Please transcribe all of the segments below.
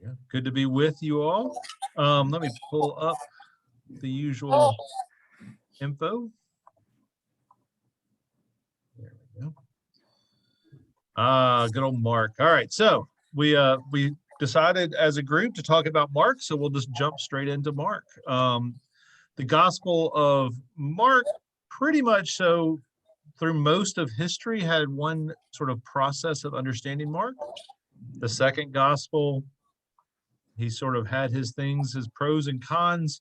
we go. Good to be with you all. Let me pull up the usual info. There we go. Good old Mark. All right, so we decided as a group to talk about Mark, so we'll just jump straight into Mark. The Gospel of Mark, pretty much so through most of history, had one sort of process of understanding Mark. The second gospel, he sort of had his things, his pros and cons,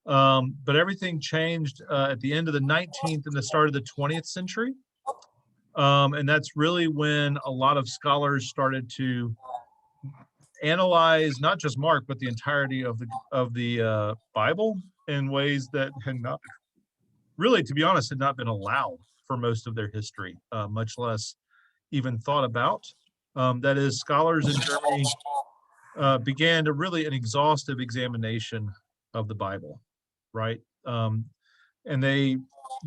but everything changed at the end of the 19th and the start of the 20th century. And that's really when a lot of scholars started to analyze not just Mark, but the entirety of the Bible in ways that had not, really, to be honest, had not been allowed for most of their history, much less even thought about. That is, scholars in Germany began to really an exhaustive examination of the Bible, right? And they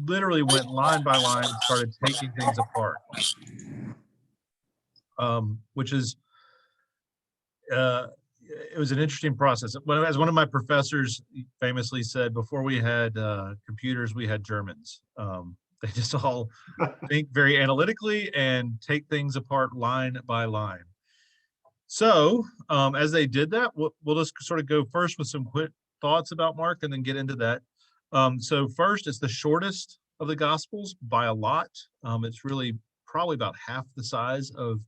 literally went line by line and started taking things apart, which is, it was an interesting process. As one of my professors famously said, before we had computers, we had Germans. They just all think very analytically and take things apart line by line. So as they did that, we'll just sort of go first with some quick thoughts about Mark and then get into that. So first, it's the shortest of the Gospels by a lot. It's really probably about half the size of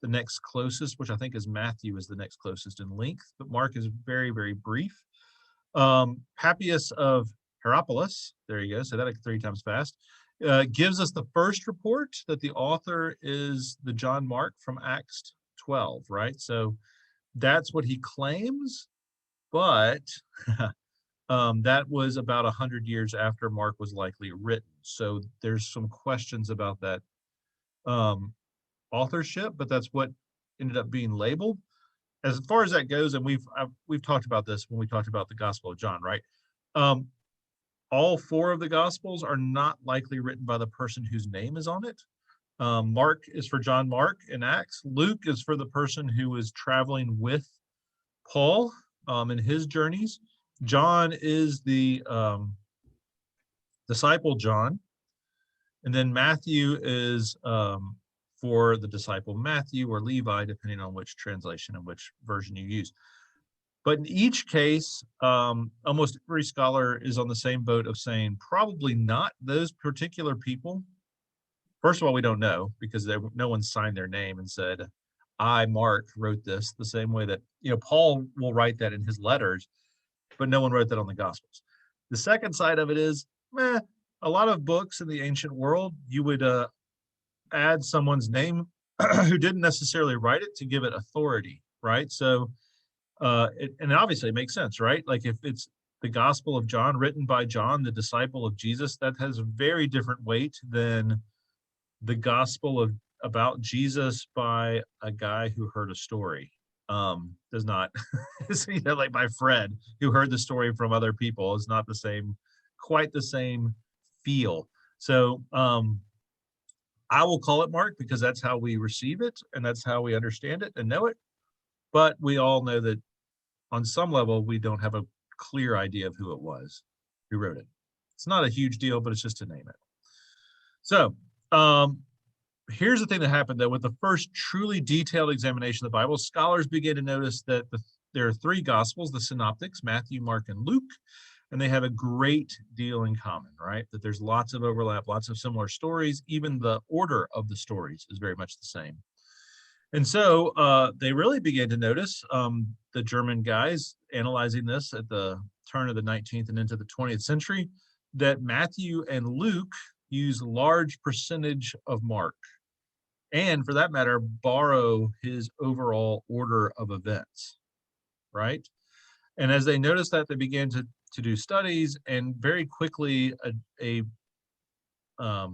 the next closest, which I think is Matthew is the next closest in length, but Mark is very, very brief. Papias of Hierapolis, there you go, say that like 3 times fast, gives us the first report that the author is the John Mark from Acts 12, right? So that's what he claims, but that was about 100 years after Mark was likely written. So there's some questions about that authorship, but that's what ended up being labeled. As far as that goes, and we've talked about this when we talked about the Gospel of John, right? All 4 of the Gospels are not likely written by the person whose name is on it. Mark is for John Mark in Acts. Luke is for the person who was traveling with Paul in his journeys. John is the disciple John. And then Matthew is for the disciple Matthew or Levi, depending on which translation and which version you use. But in each case, almost every scholar is on the same boat of saying probably not those particular people. First of all, we don't know because no one signed their name and said, I, Mark, wrote this, the same way that, Paul will write that in his letters, but no one wrote that on the Gospels. The second side of it is, a lot of books in the ancient world, you would add someone's name who didn't necessarily write it to give it authority, right? So, and obviously it makes sense, right? Like if it's the Gospel of John written by John, the disciple of Jesus, that has a very different weight than the Gospel about Jesus by a guy who heard a story. Does not, like my friend who heard the story from other people is not the same, quite the same feel. So I will call it Mark because that's how we receive it and that's how we understand it and know it. But we all know that on some level, we don't have a clear idea of who it was who wrote it. It's not a huge deal, but it's just to name it. So here's the thing that happened, though. With the first truly detailed examination of the Bible, scholars began to notice that there are 3 Gospels, the Synoptics, Matthew, Mark, and Luke, and they have a great deal in common, right? That there's lots of overlap, lots of similar stories. Even the order of the stories is very much the same. And so they really began to notice, the German guys analyzing this at the turn of the 19th and into the 20th century, that Matthew and Luke use large percentage of Mark, and for that matter, borrow his overall order of events, right? And as they noticed that, they began to do studies, and very quickly what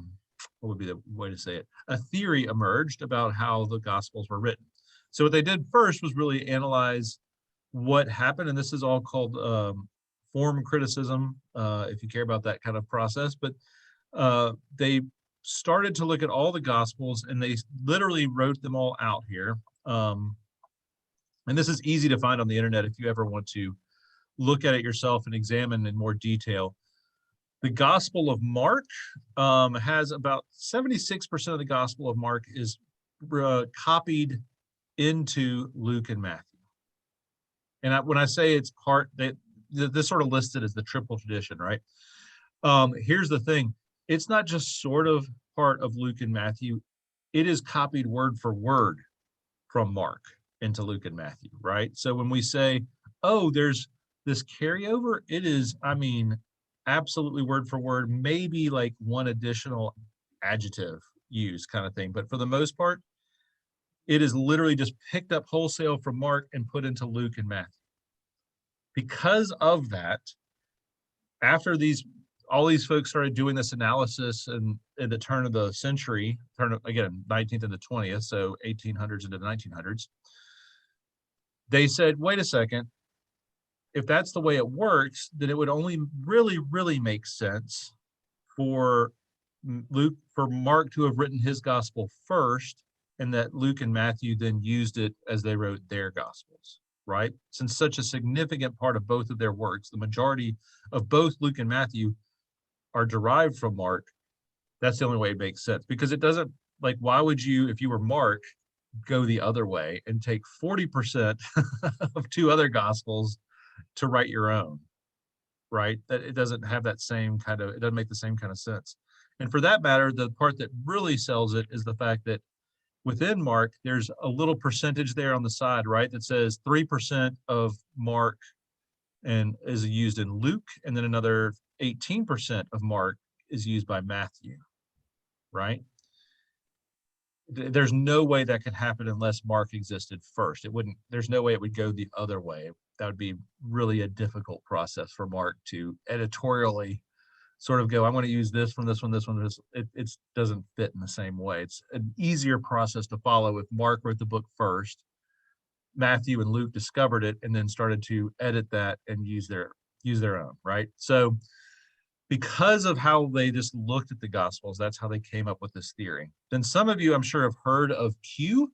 would be the way to say it? A theory emerged about how the Gospels were written. So what they did first was really analyze what happened, and this is all called form criticism, if you care about that kind of process. But they started to look at all the Gospels, and they literally wrote them all out here. And this is easy to find on the internet if you ever want to look at it yourself and examine in more detail. The Gospel of Mark has about 76% of the Gospel of Mark is copied into Luke and Matthew. And when I say it's part, that this sort of listed as the triple tradition, right? Here's the thing. It's not just sort of part of Luke and Matthew. It is copied word for word from Mark into Luke and Matthew, right? So when we say, oh, there's this carryover, it is, I mean, absolutely word for word, maybe like one additional adjective used kind of thing. But for the most part, it is literally just picked up wholesale from Mark and put into Luke and Matthew. Because of that, after all these folks started doing this analysis and at the turn of the century, again, 19th and the 20th, so 1800s into the 1900s, they said, wait a second, if that's the way it works, then it would only really, really make sense for Mark to have written his gospel first, and that Luke and Matthew then used it as they wrote their gospels, right? Since such a significant part of both of their works, the majority of both Luke and Matthew are derived from Mark, that's the only way it makes sense. Because it doesn't, like, why would you, if you were Mark, go the other way and take 40% of two other gospels to write your own, right? That it doesn't have that same kind of, it doesn't make the same kind of sense. And for that matter, the part that really sells it is the fact that within Mark, there's a little percentage there on the side, right? That says 3% of Mark and is used in Luke, and then another 18% of Mark is used by Matthew, right? There's no way that could happen unless Mark existed first. There's no way it would go the other way. That would be really a difficult process for Mark to editorially sort of go, I want to use this from this one, this one, this. It doesn't fit in the same way. It's an easier process to follow if Mark wrote the book first, Matthew and Luke discovered it, and then started to edit that and use their own, right? So because of how they just looked at the Gospels, that's how they came up with this theory. Then some of you, I'm sure, have heard of Q,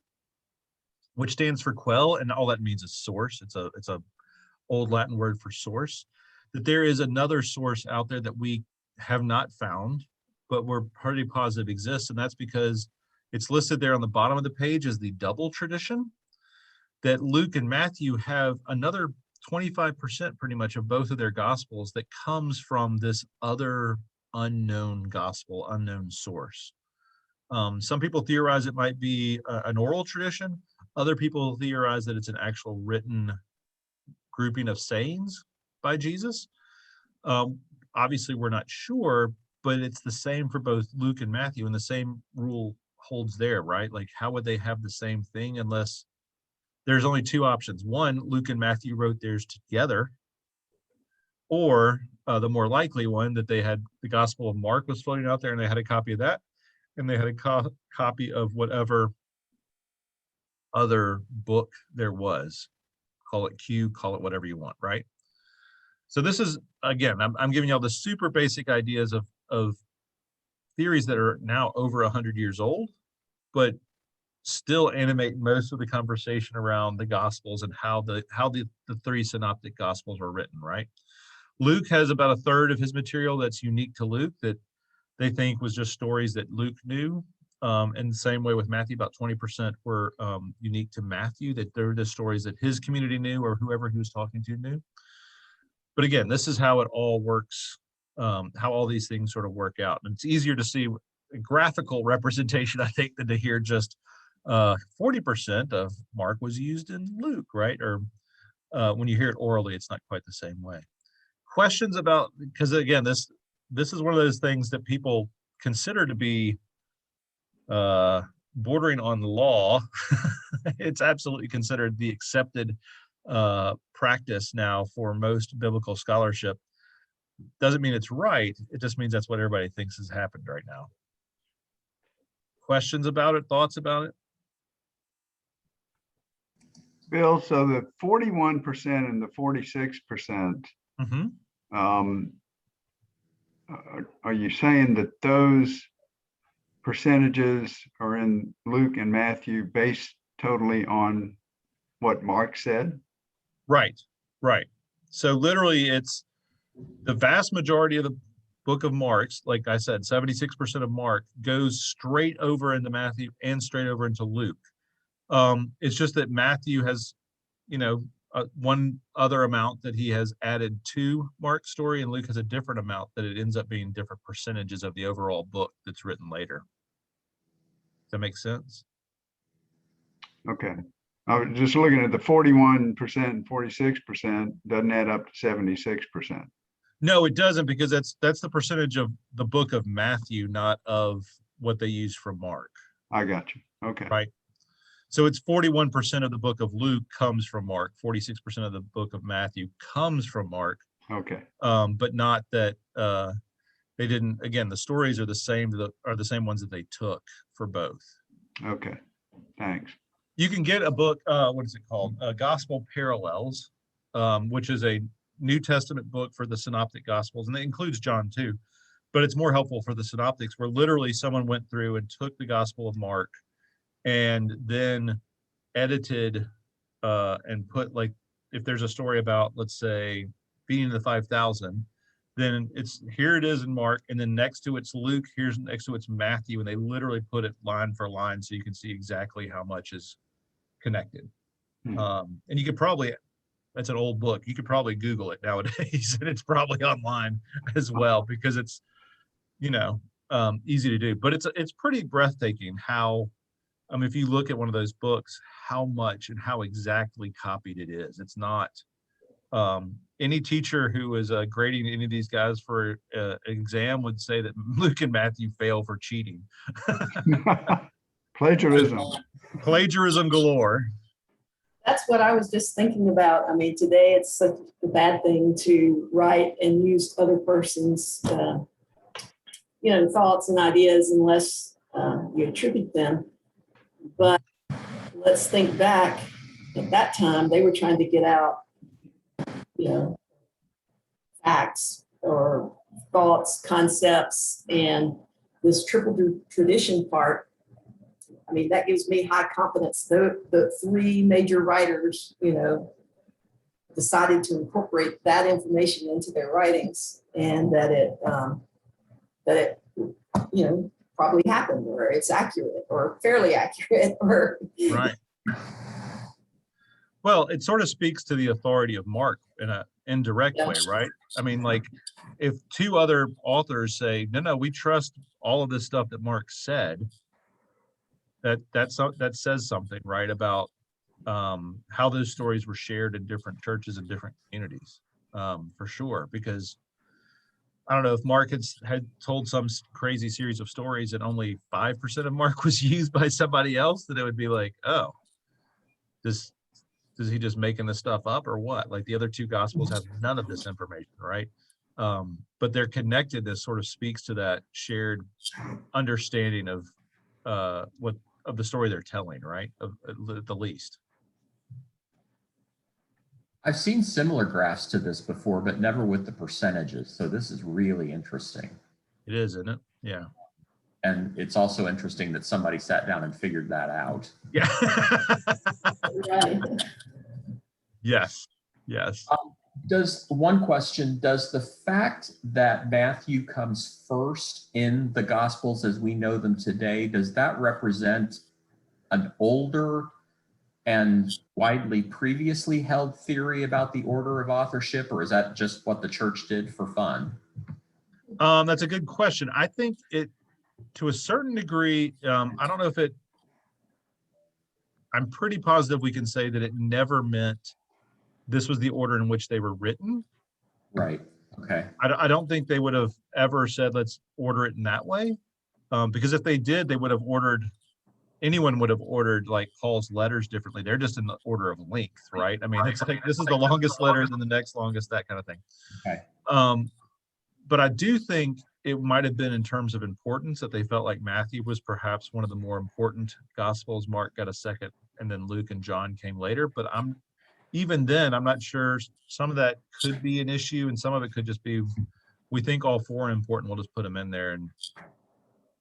which stands for quell, and all that means is source. It's a old Latin word for source. That there is another source out there that we have not found, but we're pretty positive exists, and that's because it's listed there on the bottom of the page as the double tradition, that Luke and Matthew have another 25% pretty much of both of their gospels that comes from this other unknown gospel, unknown source. Some people theorize it might be an oral tradition. Other people theorize that it's an actual written grouping of sayings by Jesus. Obviously, we're not sure, but it's the same for both Luke and Matthew, and the same rule holds there, right? Like, how would they have the same thing unless there's only two options? One, Luke and Matthew wrote theirs together, or the more likely one, that they had the Gospel of Mark was floating out there and they had a copy of that, and they had a copy of whatever other book there was. Call it Q, call it whatever you want, right? So this is, again, I'm giving y'all the super basic ideas of theories that are now over 100 years old, but still animate most of the conversation around the Gospels and how the three synoptic Gospels were written, right? Luke has about a third of his material that's unique to Luke, that they think was just stories that Luke knew. And the same way with Matthew, about 20% were unique to Matthew, that they're the stories that his community knew or whoever he was talking to knew. But again, this is how it all works, how all these things sort of work out. And it's easier to see a graphical representation, I think, than to hear just 40% of Mark was used in Luke, right? Or when you hear it orally, it's not quite the same way. Questions about, because again, this is one of those things that people consider to be bordering on law. It's absolutely considered the accepted practice now for most biblical scholarship. Doesn't mean it's right. It just means that's what everybody thinks has happened right now. Questions about it? Thoughts about it? Bill, so the 41% and the 46%, are you saying that those percentages are in Luke and Matthew based totally on what Mark said? Right, right. So literally it's the vast majority of the book of Mark's, like I said, 76% of Mark goes straight over into Matthew and straight over into Luke. It's just that Matthew has, one other amount that he has added to Mark's story, and Luke has a different amount that it ends up being different percentages of the overall book that's written later. Does that make sense? Okay. I was just looking at the 41% and 46% doesn't add up to 76%. No, it doesn't, because that's the percentage of the book of Matthew, not of what they use from Mark. I got you. Okay. Right. So it's 41% of the book of Luke comes from Mark, 46% of the book of Matthew comes from Mark. Okay. But not that they didn't. Again, the stories are the same ones that they took for both. Okay. Thanks. You can get a book. What is it called? Gospel Parallels, which is a New Testament book for the Synoptic Gospels, and it includes John too. But it's more helpful for the Synoptics, where literally someone went through and took the Gospel of Mark and then edited and put, like, if there's a story about, let's say, feeding the 5,000, then here it is in Mark, and then next to it's Luke, next to it's Matthew, and they literally put it line for line so you can see exactly how much is connected. And you could probably, that's an old book, you could probably Google it nowadays, and it's probably online as well, because it's easy to do. But it's pretty breathtaking how, if you look at one of those books, how much and how exactly copied it is. It's not any teacher who is grading any of these guys for an exam would say that Luke and Matthew fail for cheating. Plagiarism galore. That's what I was just thinking about. Today it's such a bad thing to write and use other person's, thoughts and ideas unless you attribute them. But let's think back. At that time, they were trying to get out, facts or thoughts, concepts, and this triple tradition part. That gives me high confidence. The three major writers, decided to incorporate that information into their writings, and that it probably happened, or it's accurate, or fairly accurate, or right. Well, it sort of speaks to the authority of Mark in an indirect way, right? Like, if two other authors say, no, we trust all of this stuff that Mark said, that says something, right, about how those stories were shared in different churches and different communities, for sure. Because I don't know, if Mark had told some crazy series of stories and only 5% of Mark was used by somebody else, then it would be like, oh, is he just making this stuff up or what? Like, the other two gospels have none of this information, right? But their connectedness sort of speaks to that shared understanding of the story they're telling, right? At the least. I've seen similar graphs to this before, but never with the percentages. So this is really interesting. It is, isn't it? Yeah. And it's also interesting that somebody sat down and figured that out. Yeah. right. Yes. Does the fact that Matthew comes first in the Gospels as we know them today, does that represent an older and widely previously held theory about the order of authorship, or is that just what the church did for fun? That's a good question. I think it, to a certain degree, I don't know if I'm pretty positive we can say that it never meant this was the order in which they were written. Right. Okay. I don't think they would have ever said, let's order it in that way. Because if they did, anyone would have ordered like Paul's letters differently. They're just in the order of length, right? It's like, this is the longest letter, then the next longest, that kind of thing. Okay. But I do think it might have been in terms of importance that they felt like Matthew was perhaps one of the more important gospels. Mark got a second, and then Luke and John came later. But even then, I'm not sure. Some of that could be an issue, and some of it could just be, we think all four are important, we'll just put them in there, and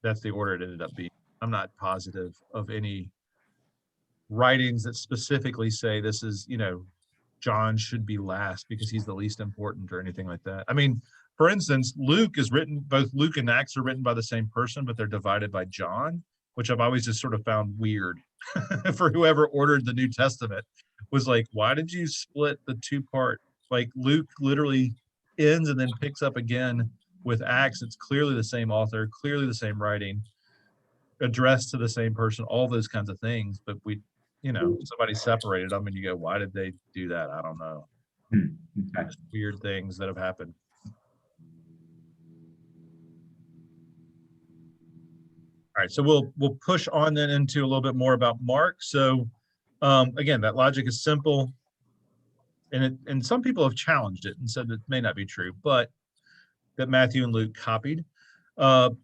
that's the order it ended up being. I'm not positive of any writings that specifically say this is, John should be last because he's the least important or anything like that. I mean, for instance, both Luke and Acts are written by the same person, but they're divided by John, which I've always just sort of found weird for whoever ordered the New Testament. Was like, why did you split the two-part? Like Luke literally ends and then picks up again with Acts. It's clearly the same author, clearly the same writing, addressed to the same person, all those kinds of things. But somebody separated them and you go, why did they do that? I don't know. Okay. Just weird things that have happened. All right, so we'll push on then into a little bit more about Mark. So again, that logic is simple, and some people have challenged it and said that it may not be true, but that Matthew and Luke copied. But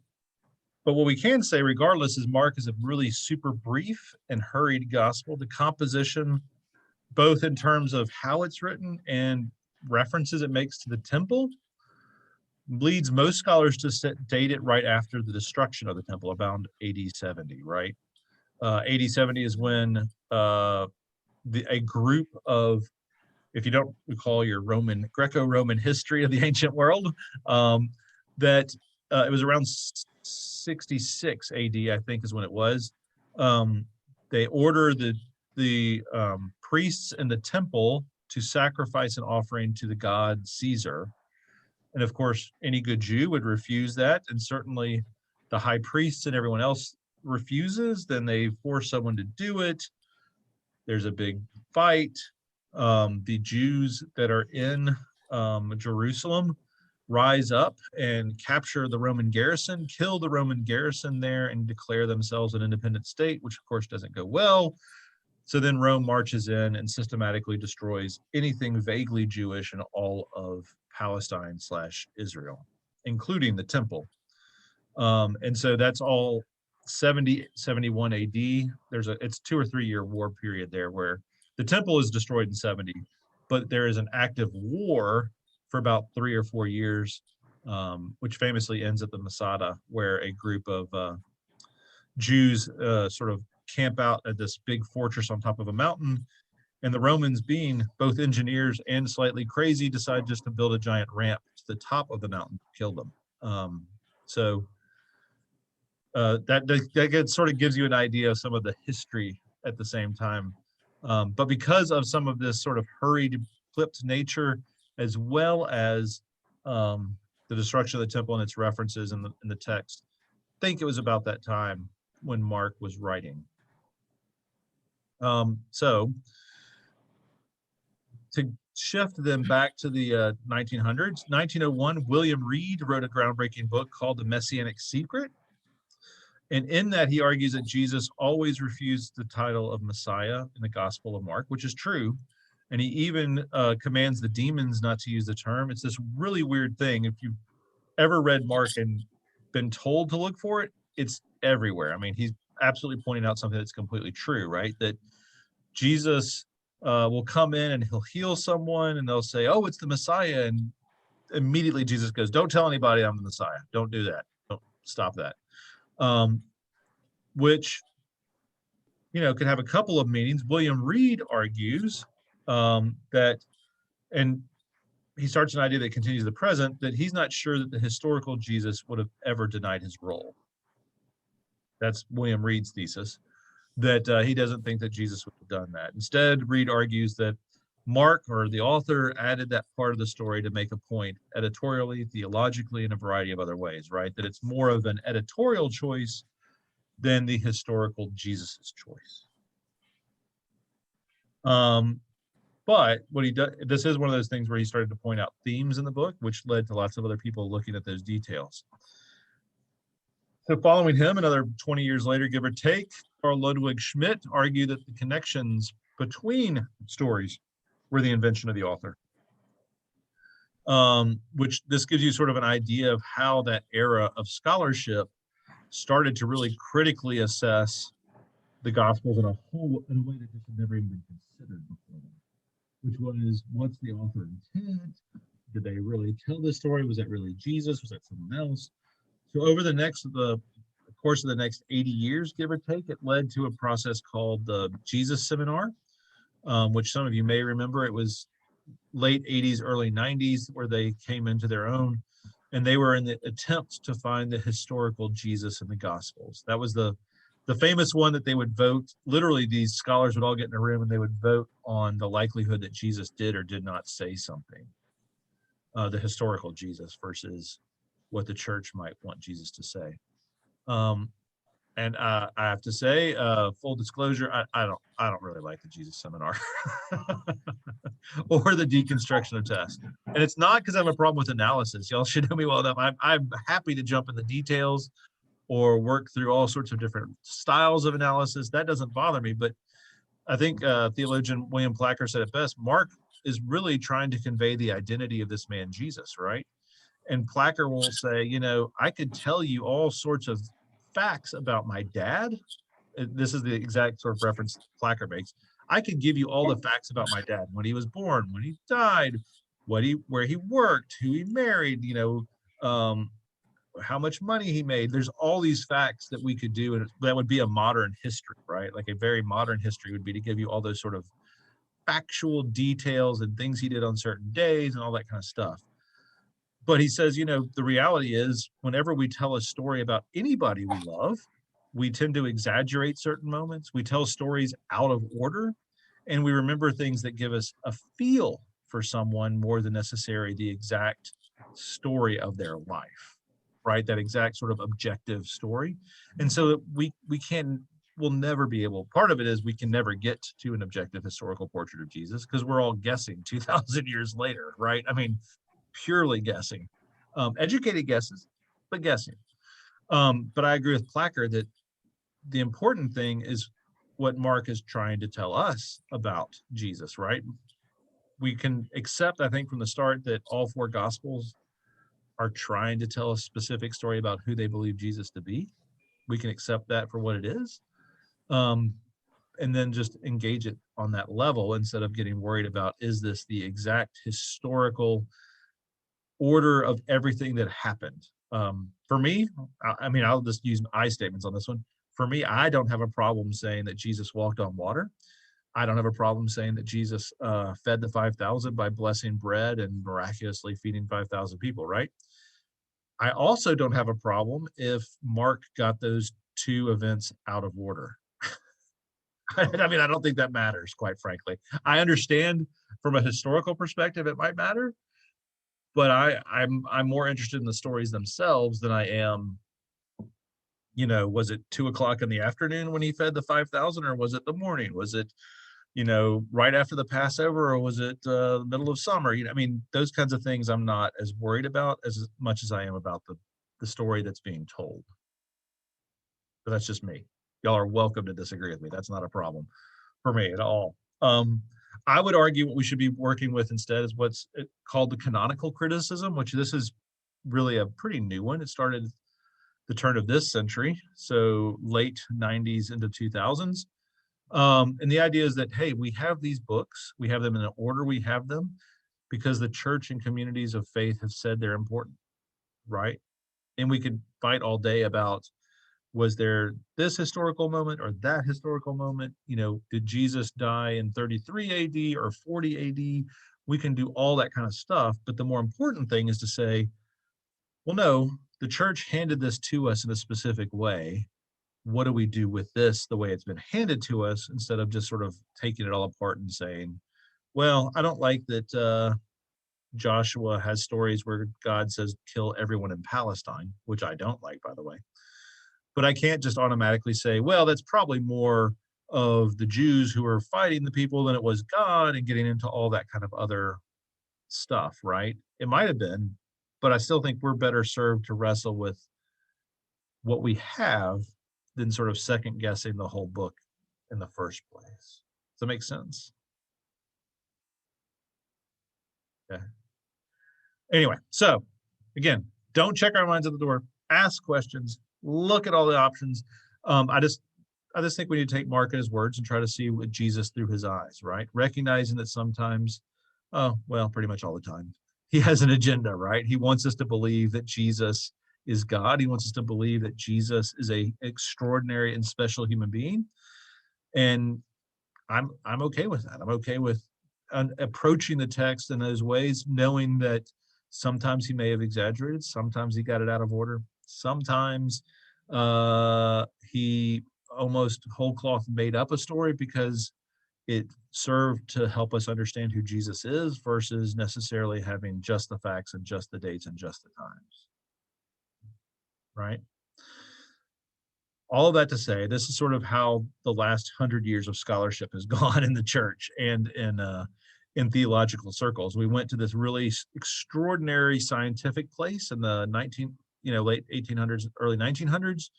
what we can say, regardless, is Mark is a really super brief and hurried gospel. The composition, both in terms of how it's written and references it makes to the temple, leads most scholars to date it right after the destruction of the temple, around AD 70, right? AD 70 is when a group of, if you don't recall your Greco-Roman history of the ancient world, that it was around 66 AD, I think is when it was. They order the priests in the temple to sacrifice an offering to the god Caesar. And of course, any good Jew would refuse that. And certainly the high priests and everyone else refuses. Then they force someone to do it. There's a big fight. The Jews that are in Jerusalem rise up and capture the Roman garrison, kill the Roman garrison there, and declare themselves an independent state, which of course doesn't go well. So then Rome marches in and systematically destroys anything vaguely Jewish in all of Palestine/Israel, including the temple. And so that's all 70, 71 AD. It's 2 or 3 year war period there where the temple is destroyed in 70, but there is an active war for about 3 or 4 years, which famously ends at the Masada, where a group of Jews sort of camp out at this big fortress on top of a mountain. And the Romans, being both engineers and slightly crazy, decide just to build a giant ramp to the top of the mountain to kill them. That sort of gives you an idea of some of the history at the same time. But because of some of this sort of hurried, clipped nature, as well as the destruction of the temple and its references in the text, I think it was about that time when Mark was writing. So to shift them back to the 1900s, 1901, William Reed wrote a groundbreaking book called The Messianic Secret. And in that, he argues that Jesus always refused the title of Messiah in the Gospel of Mark, which is true. And he even commands the demons not to use the term. It's this really weird thing. If you've ever read Mark and been told to look for it, it's everywhere. I mean, he's absolutely pointing out something that's completely true, right? That Jesus will come in and he'll heal someone and they'll say, oh, it's the Messiah. And immediately Jesus goes, don't tell anybody I'm the Messiah. Don't do that. Don't stop that. Which, could have a couple of meanings. William Reed argues that, and he starts an idea that continues the present, that he's not sure that the historical Jesus would have ever denied his role. That's William Reed's thesis, that he doesn't think that Jesus would have done that. Instead, Reed argues that Mark, or the author, added that part of the story to make a point editorially, theologically, in a variety of other ways, right? That it's more of an editorial choice than the historical Jesus's choice. But what he does, this is one of those things where he started to point out themes in the book, which led to lots of other people looking at those details. So following him, another 20 years later, give or take, Carl Ludwig Schmidt argued that the connections between stories were the invention of the author. Which this gives you sort of an idea of how that era of scholarship started to really critically assess the Gospels in a way that just had never even been considered before that. Which was, what's the author intent? Did they really tell this story? Was that really Jesus? Was that someone else? So over the course of the next 80 years, give or take, it led to a process called the Jesus Seminar, which some of you may remember. It was late 80s, early 90s, where they came into their own, and they were in the attempt to find the historical Jesus in the Gospels. That was the famous one that they would vote. Literally, these scholars would all get in a room and they would vote on the likelihood that Jesus did or did not say something, the historical Jesus versus what the church might want Jesus to say. And I have to say, full disclosure, I don't really like the Jesus Seminar or the deconstruction of tests. And it's not because I have a problem with analysis. Y'all should know me well enough. I'm happy to jump in the details or work through all sorts of different styles of analysis. That doesn't bother me. But I think theologian William Placker said it best. Mark is really trying to convey the identity of this man, Jesus, right? And Placker will say, you know, I could tell you all sorts of facts about my dad. This is the exact sort of reference Placker makes. I could give you all the facts about my dad, when he was born, when he died, where he worked, who he married, you know, how much money he made. There's all these facts that we could do, and that would be a modern history, right? Like a very modern history would be to give you all those sort of factual details and things he did on certain days and all that kind of stuff. But he says, you know, the reality is whenever we tell a story about anybody we love, we tend to exaggerate certain moments. We tell stories out of order, and we remember things that give us a feel for someone more than necessary the exact story of their life, right? That exact sort of objective story. And so we'll never be able, part of it is we can never get to an objective historical portrait of Jesus because we're all guessing 2,000 years later, right? I mean, purely guessing, educated guesses, but guessing. But I agree with Placker that the important thing is what Mark is trying to tell us about Jesus, right? We can accept, I think, from the start that all four Gospels are trying to tell a specific story about who they believe Jesus to be. We can accept that for what it is, and then just engage it on that level instead of getting worried about, is this the exact historical order of everything that happened? For me, I mean, I'll just use I statements on this one. For me, I don't have a problem saying that Jesus walked on water. I don't have a problem saying that Jesus fed the 5,000 by blessing bread and miraculously feeding 5,000 people, right? I also don't have a problem if Mark got those two events out of order. I mean, I don't think that matters, quite frankly. I understand from a historical perspective it might matter, but I'm more interested in the stories themselves than I am, you know, was it 2 o'clock in the afternoon when he fed the 5,000, or was it the morning? Was it, you know, right after the Passover, or was it the middle of summer? You know, I mean, those kinds of things I'm not as worried about as much as I am about the story that's being told. But that's just me. Y'all are welcome to disagree with me. That's not a problem for me at all. I would argue what we should be working with instead is what's called the canonical criticism, which this is really a pretty new one. It started the turn of this century, so late 90s into 2000s. And the idea is that, hey, we have these books, we have them in the order we have them because the church and communities of faith have said they're important, right? And we could fight all day about, was there this historical moment or that historical moment? You know, did Jesus die in 33 AD or 40 AD? We can do all that kind of stuff. But the more important thing is to say, well, no, the church handed this to us in a specific way. What do we do with this the way it's been handed to us, instead of just sort of taking it all apart and saying, well, I don't like that Joshua has stories where God says kill everyone in Palestine, which I don't like, by the way. But I can't just automatically say, well, that's probably more of the Jews who are fighting the people than it was God, and getting into all that kind of other stuff, right? It might have been, but I still think we're better served to wrestle with what we have than sort of second guessing the whole book in the first place. Does that make sense? Okay. Anyway, so again, don't check our minds at the door. Ask questions. Look at all the options. I just think we need to take Mark at his words and try to see what Jesus through his eyes, right? Recognizing that sometimes, pretty much all the time, he has an agenda, right? He wants us to believe that Jesus is God. He wants us to believe that Jesus is a extraordinary and special human being. And I'm okay with that. I'm okay with approaching the text in those ways, knowing that sometimes he may have exaggerated, sometimes he got it out of order, sometimes he almost whole cloth made up a story because it served to help us understand who Jesus is versus necessarily having just the facts and just the dates and just the times. Right? All of that to say, this is sort of how the last 100 years of scholarship has gone in the church and in theological circles. We went to this really extraordinary scientific place in the late 1800s, early 1900s.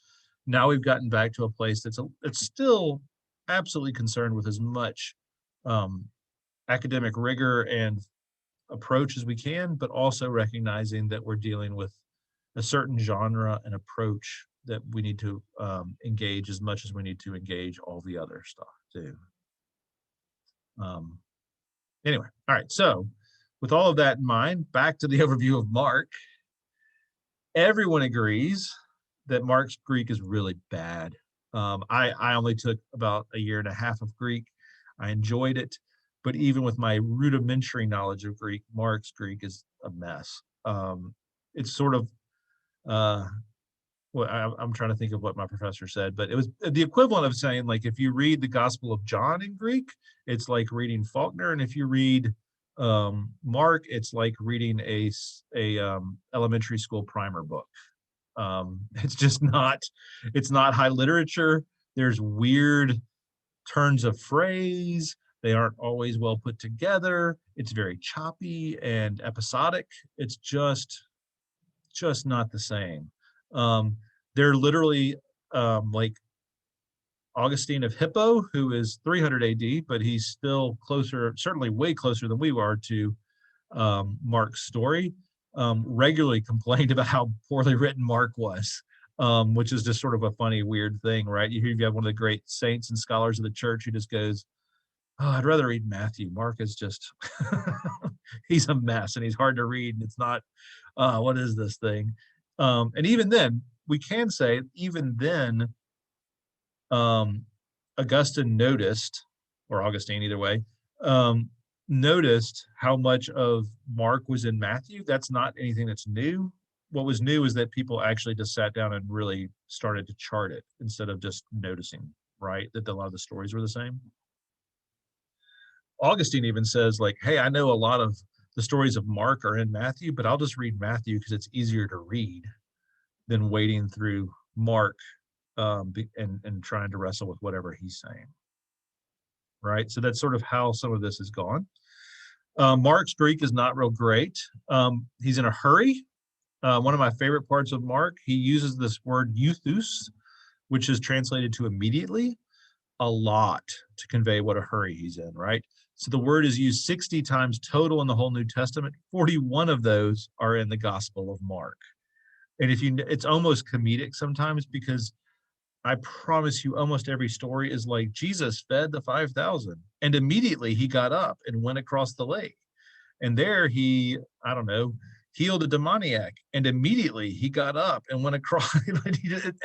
Now we've gotten back to a place that's still absolutely concerned with as much academic rigor and approach as we can, but also recognizing that we're dealing with a certain genre and approach that we need to engage as much as we need to engage all the other stuff too. Anyway, all right, so with all of that in mind, back to the overview of Mark. Everyone agrees that Mark's Greek is really bad. I only took about a year and a half of Greek. I enjoyed it, but even with my rudimentary knowledge of Greek, Mark's Greek is a mess. It's sort of, I'm trying to think of what my professor said, but it was the equivalent of saying, like, if you read the Gospel of John in Greek, it's like reading Faulkner, and if you read Mark, it's like reading a elementary school primer book. It's just not, it's not high literature. There's weird turns of phrase. They aren't always well put together. It's very choppy and episodic. It's just not the same. They're literally like Augustine of Hippo, who is 300 AD, but he's still closer, certainly way closer than we are to Mark's story. Regularly complained about how poorly written Mark was, which is just sort of a funny, weird thing, right? You have one of the great saints and scholars of the church who just goes, "Oh, I'd rather read Matthew. Mark is just, he's a mess and he's hard to read. And it's not, what is this thing?" And even then, we can say, even then, Augustine noticed, or Augustine, either way, noticed how much of Mark was in Matthew. That's not anything that's new. What was new is that people actually just sat down and really started to chart it instead of just noticing, right, that a lot of the stories were the same. Augustine even says, like, hey, I know a lot of the stories of Mark are in Matthew, but I'll just read Matthew because it's easier to read than wading through Mark and trying to wrestle with whatever he's saying. Right? So that's sort of how some of this has gone. Mark's Greek is not real great. He's in a hurry. One of my favorite parts of Mark, he uses this word euthus, which is translated to immediately, a lot to convey what a hurry he's in, right? So the word is used 60 times total in the whole New Testament. 41 of those are in the Gospel of Mark. And it's almost comedic sometimes, because I promise you, almost every story is like, Jesus fed the 5,000 and immediately he got up and went across the lake. And there he, I don't know, healed a demoniac and immediately he got up and went across.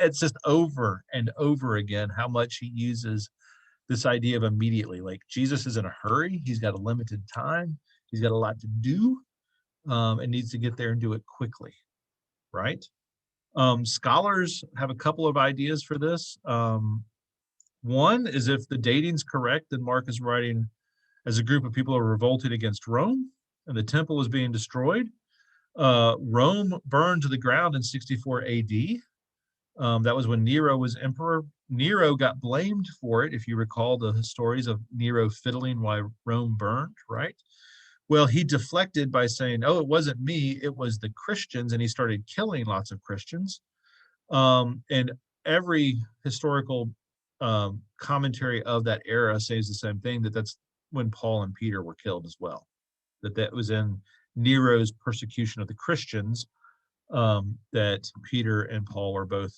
It's just over and over again how much he uses this idea of immediately. Like, Jesus is in a hurry. He's got a limited time. He's got a lot to do and needs to get there and do it quickly, right? Scholars have a couple of ideas for this. One is, if the dating's correct, then Mark is writing as a group of people who are revolted against Rome and the temple was being destroyed. Rome burned to the ground in 64 AD. That was when Nero was emperor. Nero got blamed for it, if you recall the stories of Nero fiddling while Rome burned, right? Well, he deflected by saying, oh, it wasn't me, it was the Christians, and he started killing lots of Christians. And every historical commentary of that era says the same thing, that's when Paul and Peter were killed as well, that was in Nero's persecution of the Christians, that Peter and Paul were both,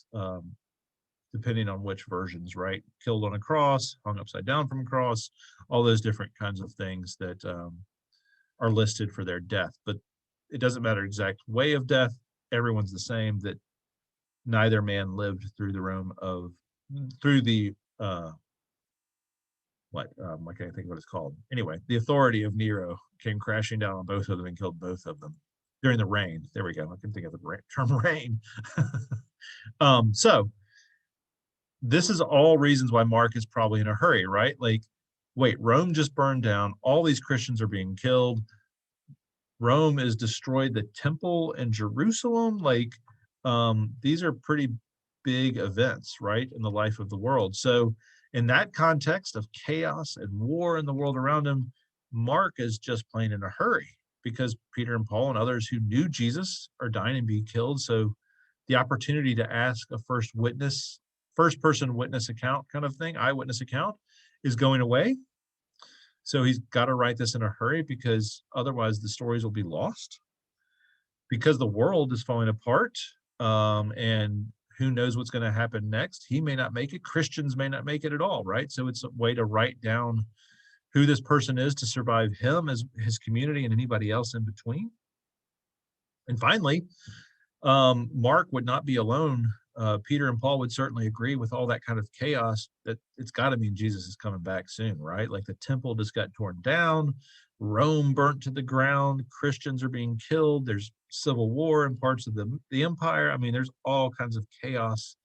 depending on which versions, right, killed on a cross, hung upside down from a cross, all those different kinds of things that are listed for their death. But it doesn't matter exact way of death. Everyone's the same, that neither man lived through through the I can't think of what it's called. Anyway, the authority of Nero came crashing down on both of them and killed both of them during the reign. There we go. I can think of the term reign. So this is all reasons why Mark is probably in a hurry, right? Like, wait, Rome just burned down. All these Christians are being killed. Rome has destroyed the temple in Jerusalem. Like, these are pretty big events, right, in the life of the world. So in that context of chaos and war in the world around him, Mark is just plain in a hurry because Peter and Paul and others who knew Jesus are dying and being killed. So the opportunity to ask a first person witness account kind of thing, eyewitness account, is going away. So he's got to write this in a hurry because otherwise the stories will be lost. Because the world is falling apart, and who knows what's going to happen next. He may not make it. Christians may not make it at all, right? So it's a way to write down who this person is to survive him, as his community, and anybody else in between. And finally, Mark would not be alone. Peter and Paul would certainly agree with all that kind of chaos that it's got to mean Jesus is coming back soon, right? Like the temple just got torn down, Rome burnt to the ground, Christians are being killed, there's civil war in parts of the empire. I mean, there's all kinds of chaos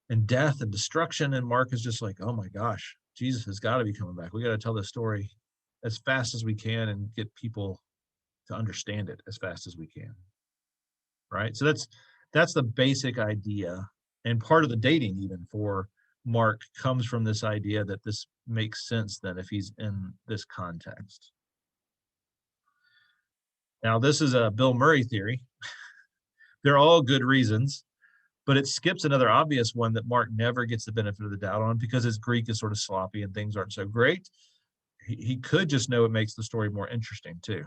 and death and destruction. And Mark is just like, oh my gosh, Jesus has got to be coming back. We got to tell this story as fast as we can and get people to understand it as fast as we can. Right? So that's the basic idea. And part of the dating even for Mark comes from this idea that this makes sense then if he's in this context. Now, this is a Bill Murray theory. They're all good reasons, but it skips another obvious one that Mark never gets the benefit of the doubt on because his Greek is sort of sloppy and things aren't so great. He could just know it makes the story more interesting too,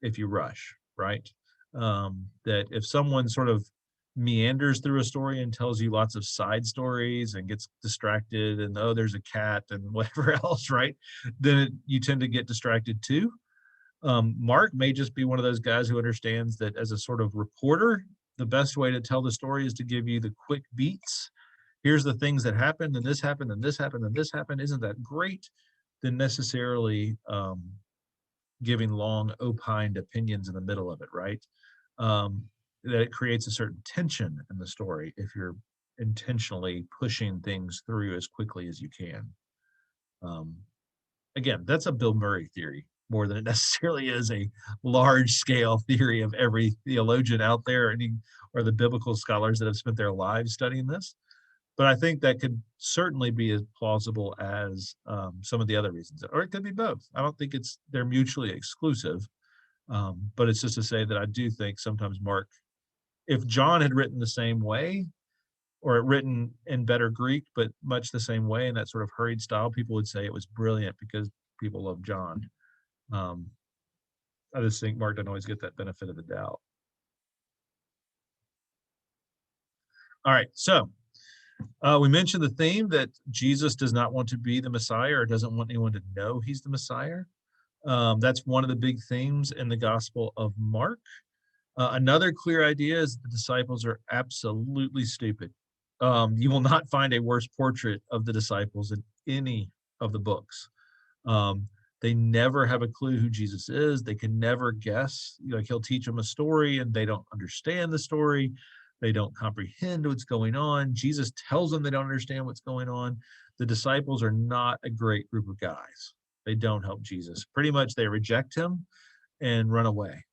if you rush, right? That if someone sort of meanders through a story and tells you lots of side stories and gets distracted and, oh, there's a cat and whatever else, right? Then you tend to get distracted too. Mark may just be one of those guys who understands that as a sort of reporter, the best way to tell the story is to give you the quick beats. Here's the things that happened, and this happened, and this happened, and this happened. Isn't that great? Than necessarily giving long opined opinions in the middle of it, right? That it creates a certain tension in the story if you're intentionally pushing things through as quickly as you can. Again, that's a Bill Murray theory more than it necessarily is a large scale theory of every theologian out there or the biblical scholars that have spent their lives studying this. But I think that could certainly be as plausible as some of the other reasons, or it could be both. I don't think they're mutually exclusive, but it's just to say that I do think sometimes Mark, if John had written the same way, or written in better Greek, but much the same way in that sort of hurried style, people would say it was brilliant because people love John. I just think Mark doesn't always get that benefit of the doubt. All right, so we mentioned the theme that Jesus does not want to be the Messiah or doesn't want anyone to know he's the Messiah. That's one of the big themes in the Gospel of Mark. Another clear idea is the disciples are absolutely stupid. You will not find a worse portrait of the disciples in any of the books. They never have a clue who Jesus is. They can never guess. Like, he'll teach them a story and they don't understand the story. They don't comprehend what's going on. Jesus tells them they don't understand what's going on. The disciples are not a great group of guys. They don't help Jesus. Pretty much they reject him and run away.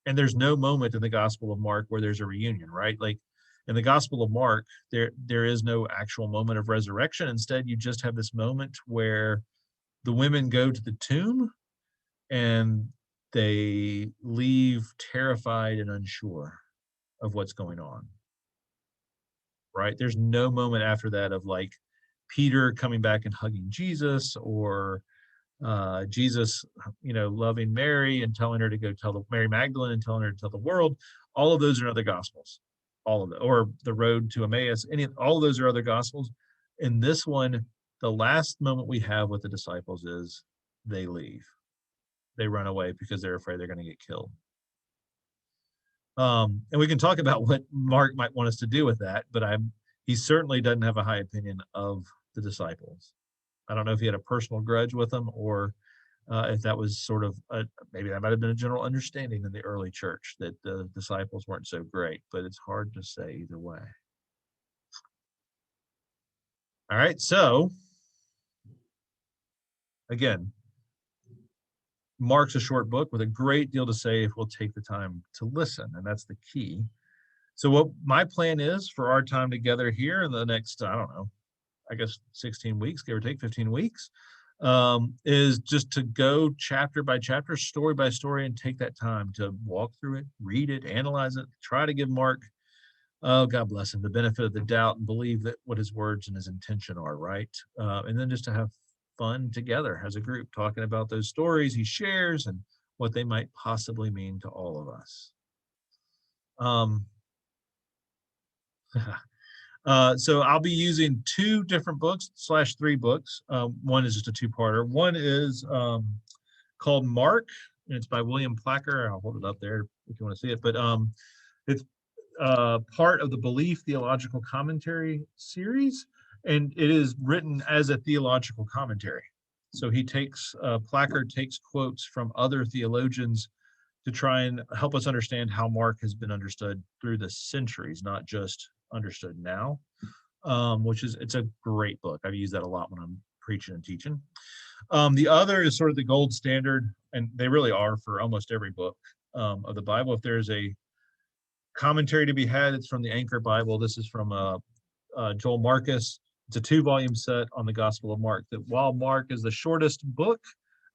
And there's no moment in the Gospel of Mark where there's a reunion, right? Like in the Gospel of Mark, there is no actual moment of resurrection. Instead, you just have this moment where the women go to the tomb and they leave terrified and unsure of what's going on, right? There's no moment after that of like Peter coming back and hugging Jesus, or Jesus, loving Mary and telling her to go tell Mary Magdalene and telling her to tell the world. All of those are other gospels, all of it, or the road to Emmaus. All of those are other gospels. In this one, the last moment we have with the disciples is they leave. They run away because they're afraid they're going to get killed. And we can talk about what Mark might want us to do with that, but he certainly doesn't have a high opinion of the disciples. I don't know if he had a personal grudge with them, or if that was sort of maybe that might have been a general understanding in the early church that the disciples weren't so great, but it's hard to say either way. All right, so again, Mark's a short book with a great deal to say if we'll take the time to listen, and that's the key. So what my plan is for our time together here in the next, I don't know, I guess 16 weeks, give or take 15 weeks, is just to go chapter by chapter, story by story, and take that time to walk through it, read it, analyze it, try to give Mark, oh, God bless him, the benefit of the doubt and believe that what his words and his intention are, right? And then just to have fun together as a group, talking about those stories he shares and what they might possibly mean to all of us. So I'll be using 2 different books / 3 books. One is just a 2-parter. One is called Mark, and it's by William Placker. I'll hold it up there if you want to see it. But it's part of the Belief Theological Commentary series, and it is written as a theological commentary. So he takes, Placker takes quotes from other theologians to try and help us understand how Mark has been understood through the centuries, not just understood now, it's a great book. I've used that a lot when I'm preaching and teaching. The other is sort of the gold standard, and they really are for almost every book of the Bible. If there's a commentary to be had, it's from the Anchor Bible. This is from Joel Marcus. It's a 2-volume set on the Gospel of Mark. That while Mark is the shortest book,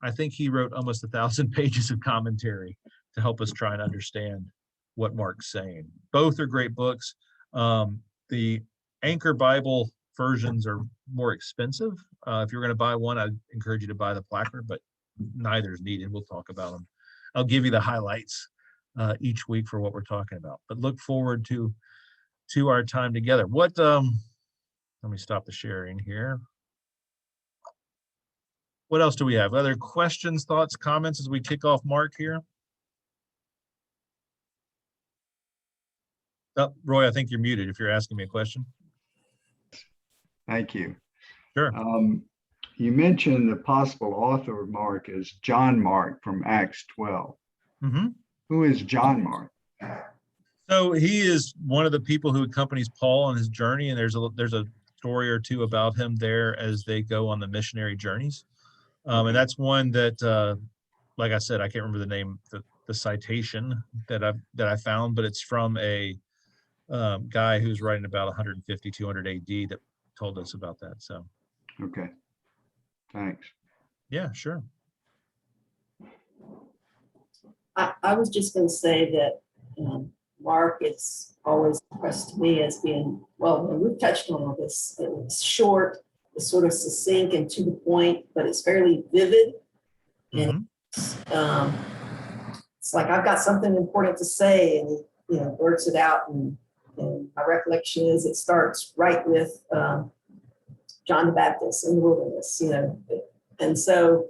I think he wrote almost 1,000 pages of commentary to help us try and understand what Mark's saying. Both are great books. The Anchor Bible versions are more expensive. If you're going to buy one, I'd encourage you to buy the Placker, but neither is needed. We'll talk about them. I'll give you the highlights each week for what we're talking about. But look forward to our time together. Let me stop the sharing here. What else do we have? Other questions, thoughts, comments as we kick off Mark here? Oh, Roy, I think you're muted if you're asking me a question. Thank you. Sure. You mentioned the possible author of Mark is John Mark from Acts 12. Mm-hmm. Who is John Mark? So he is one of the people who accompanies Paul on his journey, and there's a story or 2 about him there as they go on the missionary journeys. And that's one that, like I said, I can't remember the name, the citation that I found, but it's from a guy who's writing about 150, 200 AD that told us about that. So. Okay. Thanks. Yeah, sure. I was just going to say that Mark is always impressed me as being, well, we've touched on all this. It's short, it's sort of succinct and to the point, but it's fairly vivid. And it's like I've got something important to say, and he blurts it out. And my recollection is it starts right with John the Baptist in the wilderness, and so,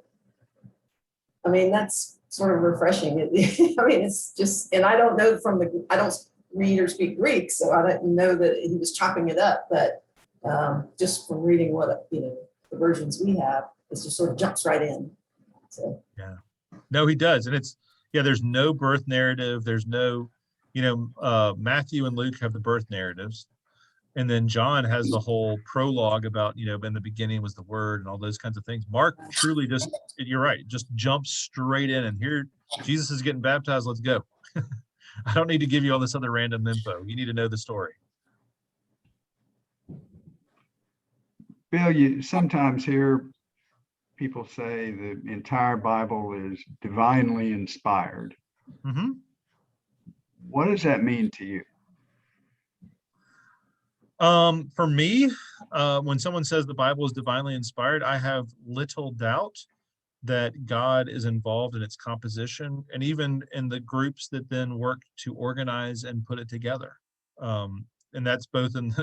I mean, that's sort of refreshing. I mean, it's just, and I don't know I don't read or speak Greek, so I didn't know that he was chopping it up, but just from reading what, the versions we have, it just sort of jumps right in. So. Yeah, no, he does. And there's no birth narrative. There's no, Matthew and Luke have the birth narratives. And then John has the whole prologue about, in the beginning was the Word and all those kinds of things. Mark truly just, you're right, just jumps straight in, and here Jesus is getting baptized. Let's go. I don't need to give you all this other random info. You need to know the story. Bill, you sometimes hear people say the entire Bible is divinely inspired. Mm-hmm. What does that mean to you? For me, when someone says the Bible is divinely inspired, I have little doubt that God is involved in its composition and even in the groups that then work to organize and put it together. And that's both in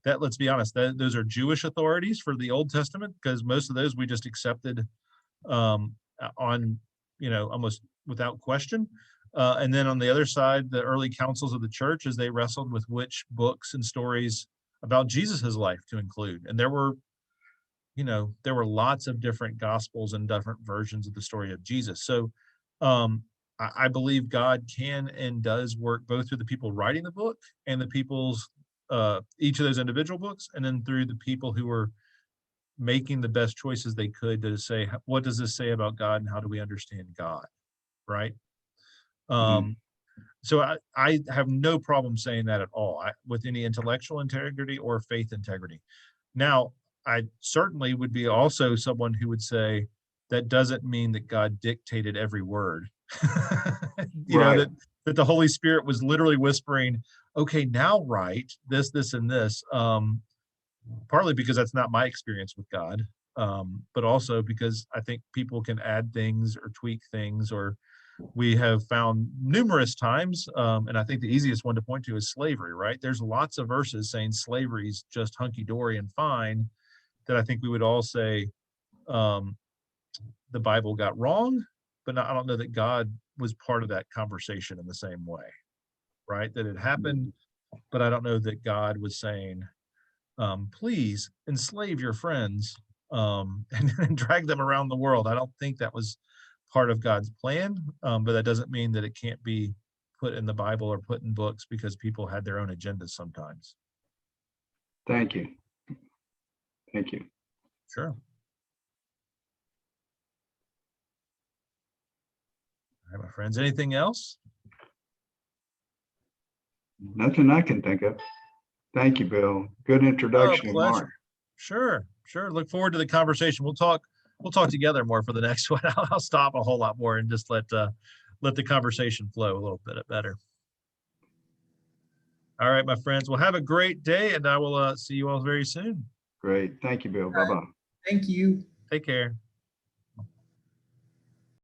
that, let's be honest, those are Jewish authorities for the Old Testament, because most of those we just accepted on, almost without question. And then on the other side, the early councils of the church, as they wrestled with which books and stories about Jesus's life to include. And there were lots of different gospels and different versions of the story of Jesus. So I believe God can and does work both through the people writing the book and the people's, each of those individual books, and then through the people who were making the best choices they could to say, what does this say about God and how do we understand God, right? So I have no problem saying that at all, with any intellectual integrity or faith integrity. Now, I certainly would be also someone who would say that doesn't mean that God dictated every word. Right. That the Holy Spirit was literally whispering, okay, now write this, this, and this. Partly because that's not my experience with God, but also because I think people can add things or tweak things, or we have found numerous times, and I think the easiest one to point to is slavery, right? There's lots of verses saying slavery is just hunky-dory and fine, that I think we would all say the Bible got wrong, but I don't know that God was part of that conversation in the same way, right? That it happened, but I don't know that God was saying, please enslave your friends and drag them around the world. I don't think that was part of God's plan, but that doesn't mean that it can't be put in the Bible or put in books, because people had their own agendas sometimes. Thank you. Thank you. Sure. All right, my friends, anything else? Nothing I can think of. Thank you, Bill. Good introduction of Mark. Sure. Look forward to the conversation. We'll talk together more for the next one. I'll stop a whole lot more and just let the conversation flow a little bit better. All right, my friends. Well, have a great day, and I will see you all very soon. Great. Thank you, Bill. Bye-bye. Thank you. Take care.